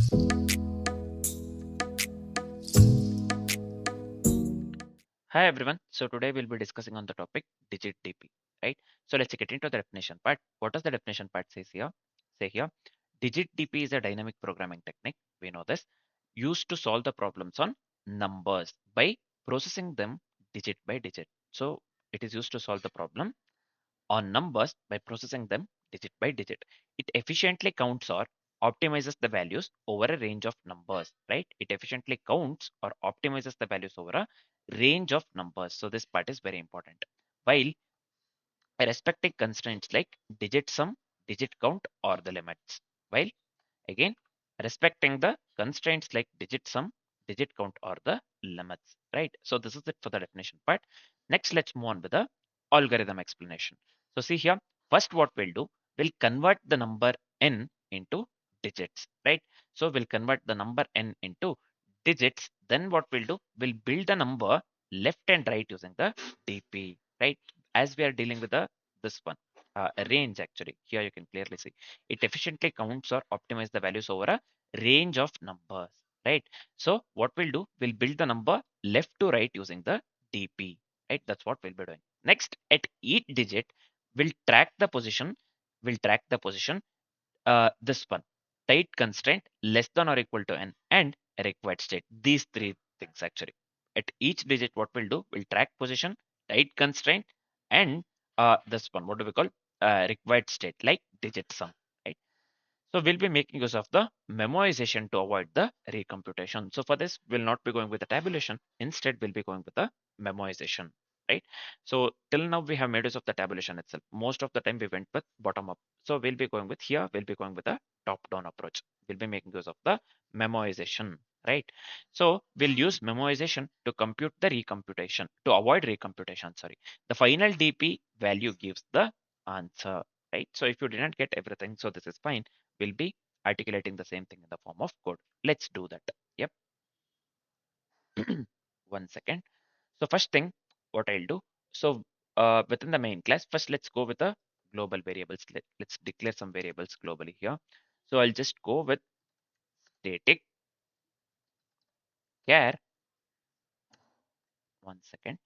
Hi everyone. So today we'll be discussing on the topic digit DP, right? So let's get into the definition part. What does the definition part says here? Say here, digit DP is a dynamic programming technique. We know this, used to solve the problems on numbers by processing them digit by digit. So it is used to solve the problem on numbers by processing them digit by digit. It efficiently counts or optimizes the values over a range of numbers, right? It efficiently counts or optimizes the values over a range of numbers. So this part is very important. While respecting constraints like digit sum, digit count, or the limits. While again respecting the constraints like digit sum, digit count, or the limits, right? So this is it for the definition part. Next, let's move on with the algorithm explanation. So see here, first what we'll do, we'll convert the number n into digits, right? So we'll convert the number n into digits. Then what we'll do, we'll build the number left and right using the DP, right? As we are dealing with the this one, a range actually. Here you can clearly see it efficiently counts or optimize the values over a range of numbers, right? So what we'll do, we'll build the number left to right using the DP, right? That's what we'll be doing. Next, at each digit, we'll track the position. We'll track the position. This one, tight constraint less than or equal to n, and a required state. These three things actually. At each digit, what we'll do, we'll track position, tight constraint, and this one, what do we call required state, like digit sum, right? So we'll be making use of the memoization to avoid the recomputation. So for this, we'll not be going with the tabulation. Instead, we'll be going with the memoization, right? So till now we have made use of the tabulation itself. Most of the time we went with bottom up. So we'll be going with here, we'll be going with a top down approach. We'll be making use of the memoization, right? So we'll use memoization to compute the recomputation, to avoid recomputation, sorry. The final DP value gives the answer, right? So if you didn't get everything, so this is fine. We'll be articulating the same thing in the form of code. Let's do that. Yep. 1 second. So first thing, what I'll do. So within the main class, first let's go with the global variables. Let's declare some variables globally here. So I'll just go with static char. 1 second.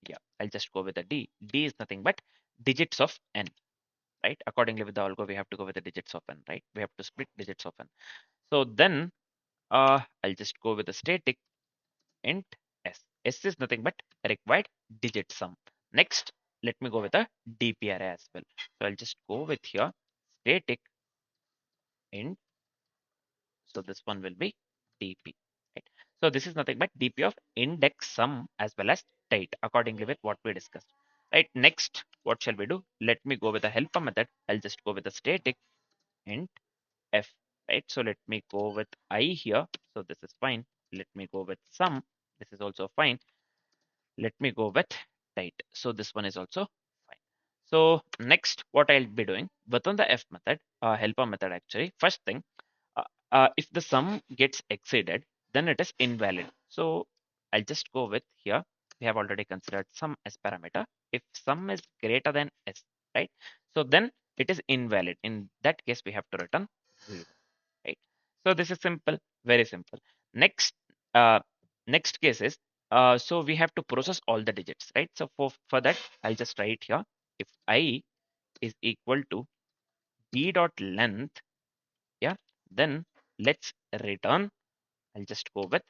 Yeah, I'll just go with the D. D is nothing but digits of n, right? Accordingly with the algo, we have to go with the digits of n, right? We have to split digits of n. So then I'll just go with the static int s. S is nothing but required digit sum. Next, let me go with a DP array as well. So I'll just go with here static int. So this one will be DP. Right? So this is nothing but DP of index sum as well as tight, accordingly with what we discussed. Right. Next, what shall we do? Let me go with the helper method. I'll just go with the static int f. Right. So let me go with I here. So this is fine. Let me go with sum. This is also fine. Let me go with tight. So this one is also fine. So next, what I'll be doing within the f method, helper method actually, first thing, if the sum gets exceeded, then it is invalid. So I'll just go with here. We have already considered sum as parameter. If sum is greater than s, right? So then it is invalid. In that case, we have to return 0, right? So this is simple, very simple. Next, uh, next case is, so we have to process all the digits, right? So for that, I'll just write here, if I is equal to d dot length, yeah, then let's return, I'll just go with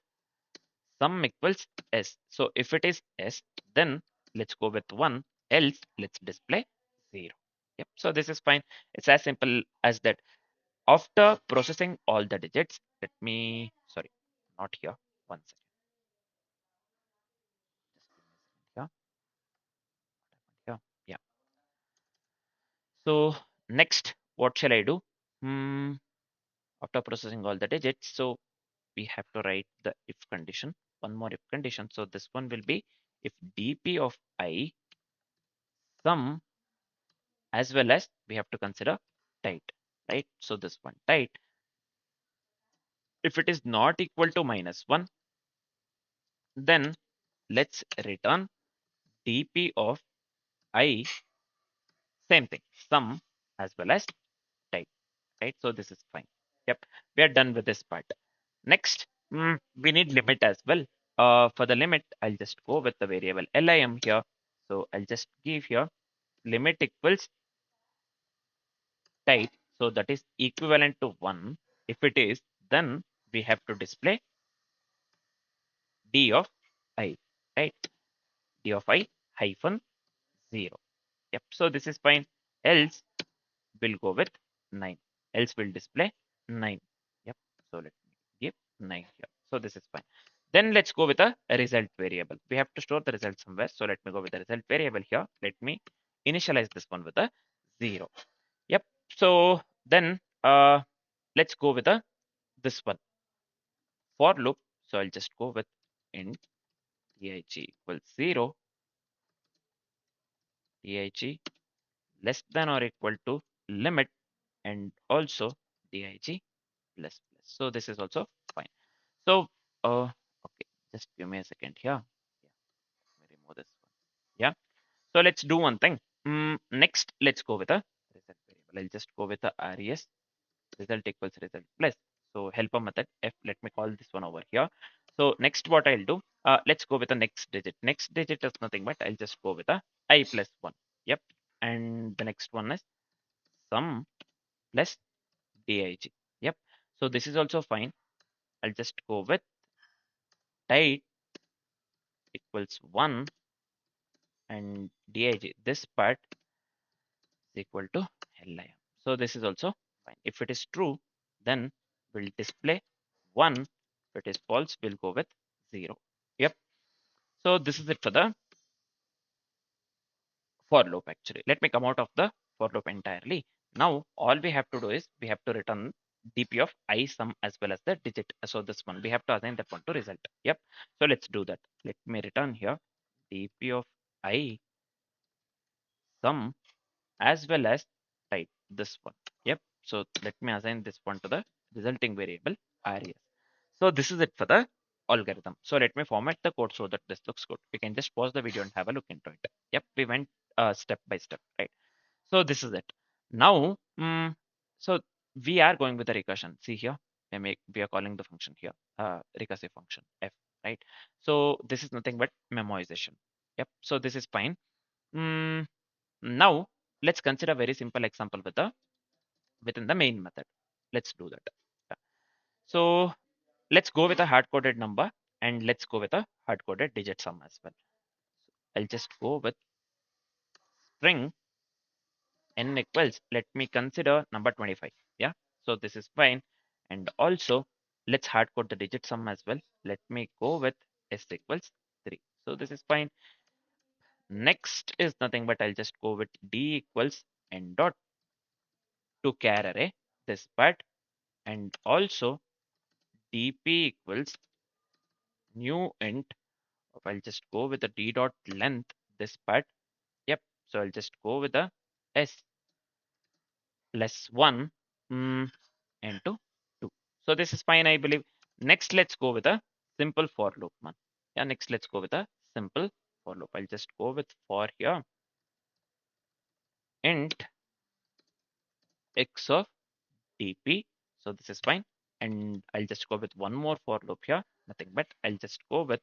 sum equals s. So if it is s, then let's go with 1, else let's display 0. Yep, so this is fine. It's as simple as that. After processing all the digits, let me, sorry, not here. 1 second. Just give me a second here. Here. Yeah. So next, what shall I do? After processing all the digits, so we have to write the if condition. One more if condition. So this one will be if dp of I sum as well as we have to consider tight, right? So this one tight. If it is not equal to -1, then let's return dp of I, same thing, sum as well as type, right? So this is fine. Yep, we are done with this part. Next, we need limit as well. For the limit, I'll just go with the variable lim here. So I'll just give here limit equals type. So that is equivalent to 1. If it is, then we have to display d of I, right? D of I hyphen 0. Yep, so this is fine. Else we'll go with 9. Else we'll display 9. Yep, so let me give 9 here. So this is fine. Then let's go with a result variable. We have to store the result somewhere. So let me go with the result variable here. Let me initialize this one with a 0. Yep, so then let's go with a this one for loop. So I'll just go with int dig equals 0, dig less than or equal to limit, and also dig plus plus. So this is also fine. So okay, just give me a second here. Yeah, let me remove this one. Yeah. So let's do one thing. Next, let's go with a result variable. I'll just go with the res result equals result plus. So helper method f. Let me call this one over here. So next, what I'll do, let's go with the next digit. Next digit is nothing but I'll just go with a I plus 1. Yep. And the next one is sum plus dig. Yep. So this is also fine. I'll just go with type equals 1 and dig. This part is equal to lim. So this is also fine. If it is true, then we'll display 1. If it is false, we'll go with 0. Yep. So this is it for the for loop actually. Let me come out of the for loop entirely. Now all we have to do is we have to return dp of I sum as well as the digit. So this one we have to assign that one to result. Yep. So let's do that. Let me return here dp of I sum as well as type this one. Yep. So let me assign this one to the resulting variable res. So this is it for the algorithm. So let me format the code so that this looks good. We can just pause the video and have a look into it. Yep, we went step by step, right? So this is it. Now, so we are going with the recursion. See here, we are calling the function here, recursive function f, right? So this is nothing but memoization. Yep. So this is fine. Now let's consider a very simple example with the within the main method. Let's do that. Yeah. So let's go with a hard-coded number and let's go with a hard-coded digit sum as well. I'll just go with string n equals, let me consider number 25. Yeah, so this is fine. And also let's hard code the digit sum as well. Let me go with s equals 3. So this is fine. Next is nothing but I'll just go with d equals n dot to char array this part, and also dp equals new int of, I'll just go with the d dot length this part. Yep. So I'll just go with the s less 1 into 2. So this is fine, I believe. Next, let's go with a simple for loop, man. Yeah, next let's go with a simple for loop. I'll just go with for here int x of dp. So this is fine. And I'll just go with one more for loop here. Nothing but I'll just go with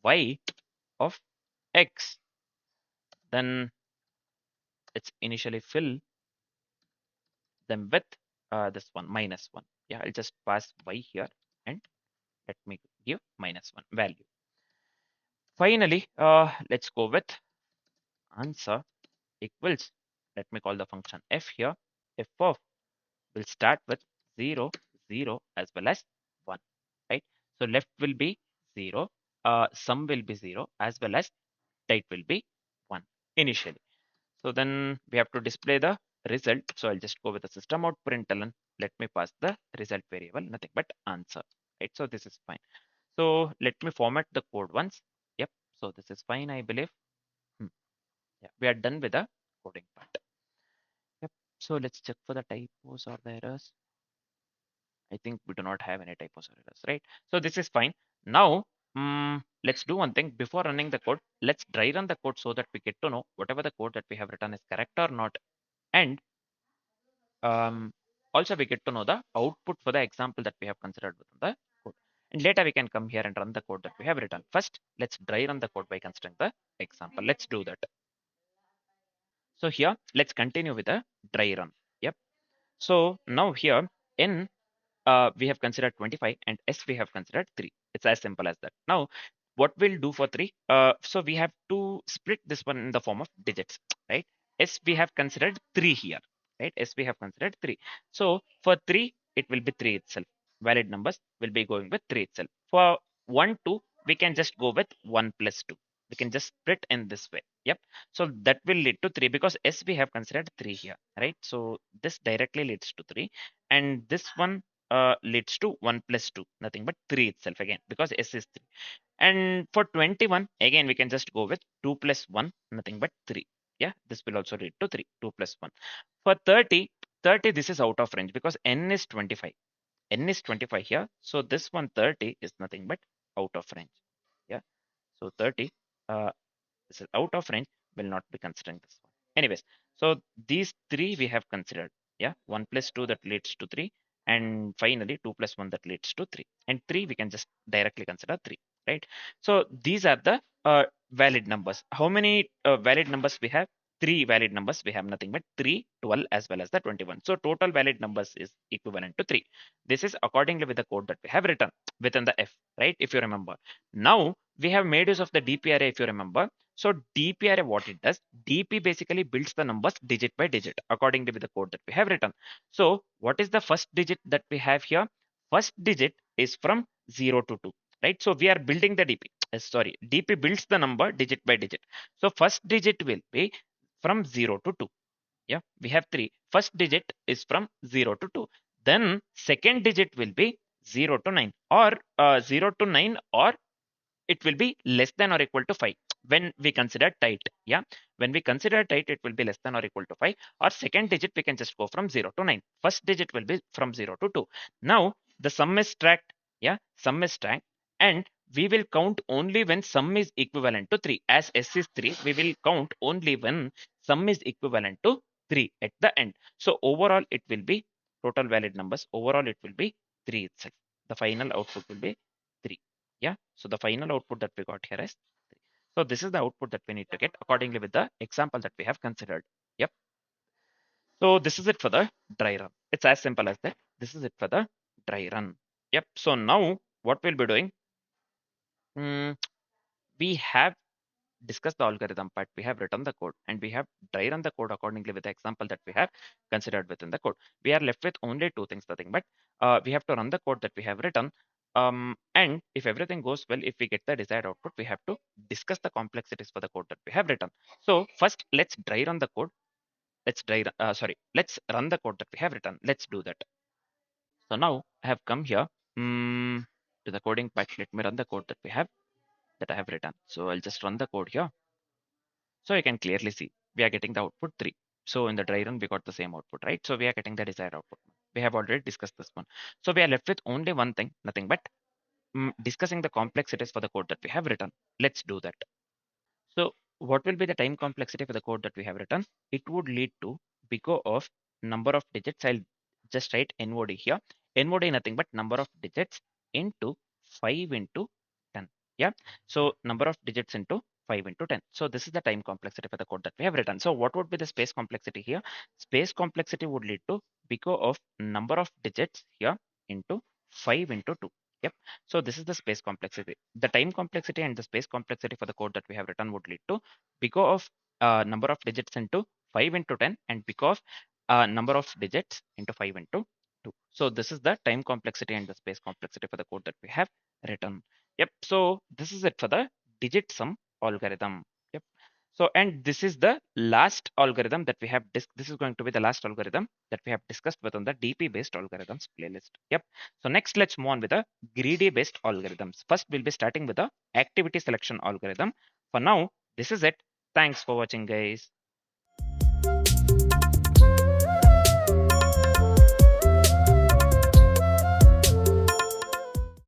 y of x. Then let's initially fill them with this one minus 1. Yeah, I'll just pass y here and let me give minus 1 value. Finally, let's go with answer equals, let me call the function f here. F of will start with 0, 0 as well as 1, right? So left will be 0, sum will be 0 as well as right will be 1 initially. So then we have to display the result. So I'll just go with the system out println. Let me pass the result variable, nothing but answer, right? So this is fine. So let me format the code once. Yep. So this is fine, I believe. Yeah, we are done with the coding part. Yep. So let's check for the typos or the errors. I think we do not have any typos or errors, right? So this is fine. Now, let's do one thing. Before running the code, let's dry run the code so that we get to know whatever the code that we have written is correct or not. And Also, we get to know the output for the example that we have considered within the code. And later we can come here and run the code that we have written. First, let's dry run the code by considering the example. Let's do that. So here, let's continue with the dry run. Yep. So now here in we have considered 25 and S we have considered 3. It's as simple as that. Now, what we'll do for 3? So we have to split this one in the form of digits, right? S we have considered 3 here, right? S we have considered 3. So for 3, it will be 3 itself. Valid numbers will be going with 3 itself. For 1, 2, we can just go with 1 plus 2. We can just split in this way. Yep. So that will lead to 3 because S we have considered 3 here, right? So this directly leads to 3. And this one leads to 1 plus 2, nothing but 3 itself again, because S is 3. And for 21, again, we can just go with 2 plus 1, nothing but 3. Yeah, this will also lead to 3, 2 plus 1. For 30, 30, this is out of range because N is 25. N is 25 here. So this one 30 is nothing but out of range. Yeah, so 30, this is out of range, will not be considering this one. Anyways, so these 3 we have considered. Yeah, 1 plus 2 that leads to 3, and finally 2 plus 1 that leads to 3, and 3 we can just directly consider 3, right? So these are the valid numbers. How many valid numbers we have? 3 valid numbers we have, nothing but 3, 12 as well as the 21. So total valid numbers is equivalent to 3. This is accordingly with the code that we have written within the F, right? If you remember. Now we have made use of the DP array, if you remember. So DP array, what it does, DP basically builds the numbers digit by digit accordingly with the code that we have written. So what is the first digit that we have here? First digit is from 0 to 2, right? So we are building the DP. Sorry, DP builds the number digit by digit. So first digit will be from 0 to 2. Yeah, we have 3. First digit is from 0 to 2. Then second digit will be 0 to 9, or 0 to 9, or it will be less than or equal to 5 when we consider tight. Yeah, when we consider tight, it will be less than or equal to 5. Or second digit, we can just go from 0 to 9. First digit will be from 0 to 2. Now the sum is tracked. Yeah, sum is tracked, and we will count only when sum is equivalent to 3. As S is 3, we will count only when sum is equivalent to 3 at the end. So overall it will be total valid numbers. Overall it will be 3 itself. The final output will be 3. Yeah, so the final output that we got here is 3. So this is the output that we need to get accordingly with the example that we have considered. Yep. So this is it for the dry run. It's as simple as that. This is it for the dry run. Yep. So now what we'll be doing, we have discussed the algorithm part, we have written the code, and we have dry run the code accordingly with the example that we have considered within the code. We are left with only two things, nothing but we have to run the code that we have written. And if everything goes well, if we get the desired output, we have to discuss the complexities for the code that we have written. So first, let's dry run the code. Let's run the code that we have written. Let's do that. So now I have come here to the coding part. Let me run the code that I have written. So I'll just run the code here. So you can clearly see we are getting the output 3. So in the dry run, we got the same output, right? So we are getting the desired output. We have already discussed this one. So we are left with only one thing, nothing but discussing the complexities for the code that we have written. Let's do that. So what will be the time complexity for the code that we have written? It would lead to big O of number of digits. I'll just write NOD here. NOD nothing but number of digits into 5 into 10. Yeah. So number of digits into 5 into 10. So this is the time complexity for the code that we have written. So what would be the space complexity here? Space complexity would lead to big O of number of digits here into 5 into 2. Yep. So this is the space complexity. The time complexity and the space complexity for the code that we have written would lead to big O of number of digits into 5 into 10, and big O of number of digits into 5 into 2. So this is the time complexity and the space complexity for the code that we have written. Yep. So this is it for the digit sum algorithm. Yep. So, and this is the last algorithm that we have this is going to be the last algorithm that we have discussed within the DP based algorithms playlist. Yep. So next, let's move on with the greedy based algorithms. First, we'll be starting with the activity selection algorithm. For now, this is it. Thanks for watching, guys.